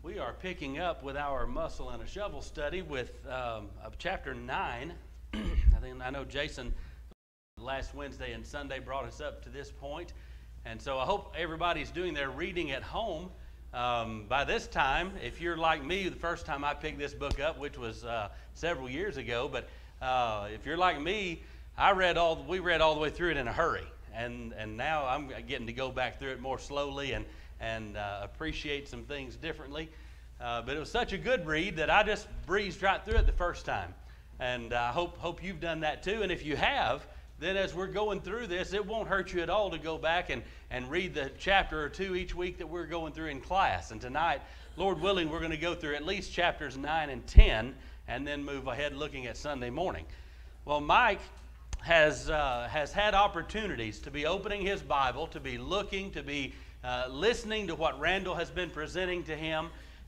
We are picking up with our muscle and a shovel study with of chapter 9. I know Jason last Wednesday and Sunday brought us up to this point, and so I hope everybody's doing their reading at home. By this time, if you're like me, the first time I picked this book up, which was several years ago, but if you're like me, we read all the way through it in a hurry, and now I'm getting to go back through it more slowly and appreciate some things differently. But it was such a good read that I just breezed right through it the first time. And I hope you've done that too. And if you have, then as we're going through this, it won't hurt you at all to go back and read the chapter or two each week that we're going through in class. And tonight, Lord willing, we're going to go through at least chapters 9 and 10 and then move ahead looking at Sunday morning. Well, Mike has had opportunities to be opening his Bible, to be looking, to be listening to what Randall has been presenting to him,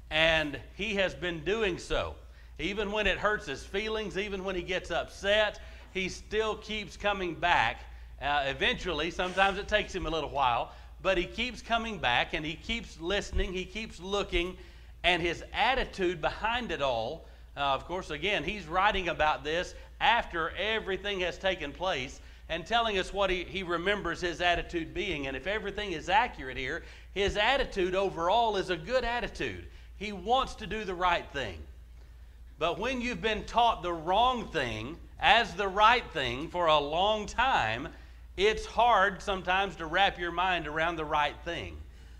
and he has been doing so. Even when it hurts his feelings, even when he gets upset, he still keeps coming back. Eventually, sometimes it takes him a little while, but he keeps coming back and he keeps listening, he keeps looking, and his attitude behind it all, of course, again, he's writing about this after everything has taken place and telling us what he remembers his attitude being. And if everything is accurate here, his attitude overall is a good attitude. He wants to do the right thing. But when you've been taught the wrong thing as the right thing for a long time, it's hard sometimes to wrap your mind around the right thing.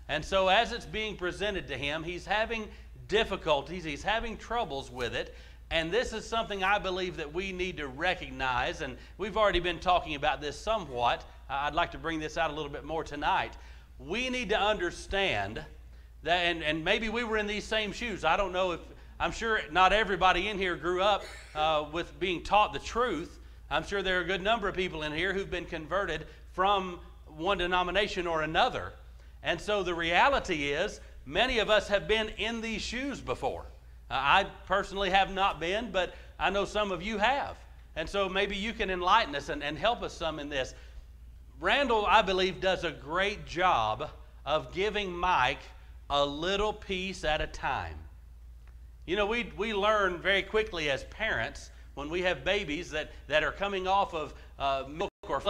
And so as it's being presented to him, he's having difficulties, he's having troubles with it. And this is something I believe that we need to recognize, and we've already been talking about this somewhat. I'd like to bring this out a little bit more tonight. We need to understand that, and maybe we were in these same shoes. I don't know if, I'm sure not everybody in here grew up with being taught the truth. I'm sure there are a good number of people in here who've been converted from one denomination or another. And so the reality is, many of us have been in these shoes before. I personally have not been, but I know some of you have. And so maybe you can enlighten us and help us some in this. Randall, I believe, does a great job of giving Mike a little piece at a time. You know, we learn very quickly as parents when we have babies that are coming off of milk or